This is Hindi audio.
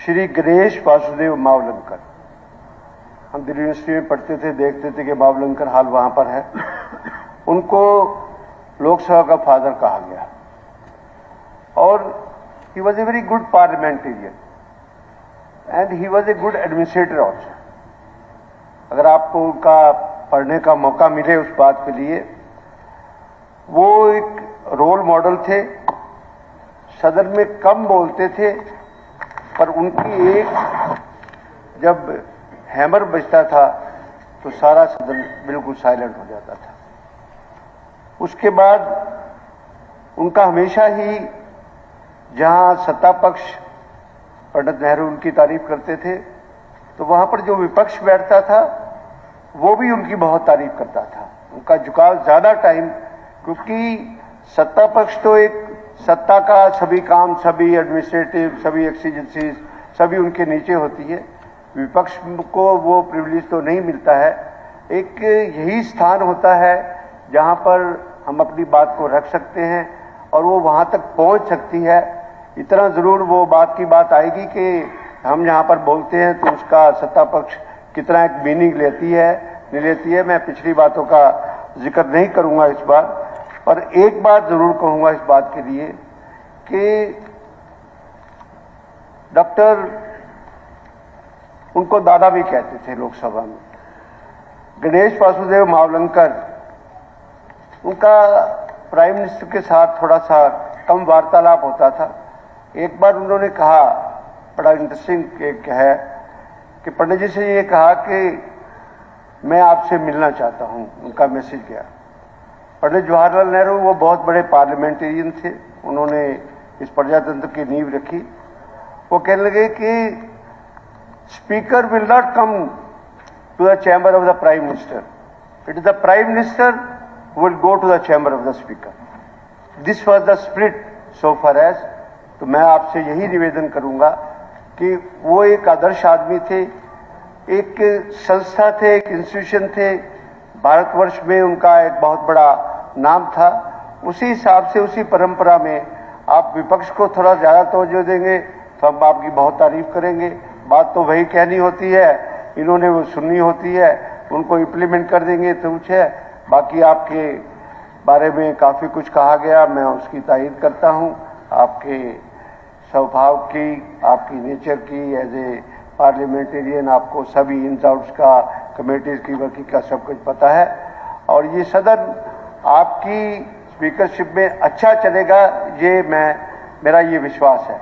श्री गणेश वासुदेव मावलंकर। हम दिल्ली यूनिवर्सिटी में पढ़ते थे, देखते थे कि मावलंकर हाल वहां पर है। उनको लोकसभा का फादर कहा गया और he was a very good parliamentarian and he was a good administrator also. अगर आपको उनका पढ़ने का मौका मिले उस बात के लिए, वो एक रोल मॉडल थे। सदन में कम बोलते थे, पर उनकी एक जब हैमर बजता था तो सारा सदन बिल्कुल साइलेंट हो जाता था। उसके बाद उनका हमेशा ही जहां सत्ता पक्ष पंडित नेहरू उनकी तारीफ करते थे, तो वहां पर जो विपक्ष बैठता था वो भी उनकी बहुत तारीफ करता था। उनका झुकाव ज्यादा टाइम, क्योंकि सत्ता पक्ष तो एक सत्ता का सभी काम, सभी एडमिनिस्ट्रेटिव, सभी एक्सीजेंसीज सभी उनके नीचे होती है। विपक्ष को वो प्रिविलेज तो नहीं मिलता है। एक यही स्थान होता है जहां पर हम अपनी बात को रख सकते हैं और वो वहां तक पहुंच सकती है। इतना जरूर वो बात की बात आएगी कि हम यहां पर बोलते हैं तो उसका सत्ता पक्ष कितना एक मीनिंग लेती है नहीं लेती है। मैं पिछली बातों का जिक्र नहीं करूंगा इस बार, पर एक बात जरूर कहूंगा इस बात के लिए कि डॉक्टर, उनको दादा भी कहते थे लोकसभा में, गणेश वासुदेव मावलंकर, उनका प्राइम मिनिस्टर के साथ थोड़ा सा कम वार्तालाप होता था। एक बार उन्होंने कहा, बड़ा इंटरेस्टिंग है कि पंडित जी से ये कहा कि मैं आपसे मिलना चाहता हूं। उनका मैसेज गया। पंडित जवाहरलाल नेहरू वो बहुत बड़े पार्लियामेंटेरियन थे, उन्होंने इस प्रजातंत्र की नींव रखी। वो कहने लगे कि speaker will not come to the chamber of the prime minister, it is the prime minister who will go to the chamber of the speaker. This was the spirit so far as, तो मैं आपसे यही निवेदन करूंगा कि वो एक आदर्श आदमी थे, एक संस्था थे, एक इंस्टीट्यूशन थे। भारतवर्ष में उनका एक बहुत बड़ा नाम था। उसी हिसाब से, उसी परंपरा में आप विपक्ष को थोड़ा ज्यादा तवज्जो देंगे तो हम आपकी बहुत तारीफ करेंगे। बात तो वही कहनी होती है, इन्होंने वो सुननी होती है, उनको इम्प्लीमेंट कर देंगे तो कुछ है। बाकी आपके बारे में काफ़ी कुछ कहा गया, मैं उसकी तारीफ करता हूं। आपके स्वभाव की, आपकी नेचर की, एज ए पार्लियामेंटेरियन आपको सभी इन आउट्स का, कमेटीज की वर्किंग का सब कुछ पता है और ये सदन आपकी स्पीकरशिप में अच्छा चलेगा, ये मेरा ये विश्वास है।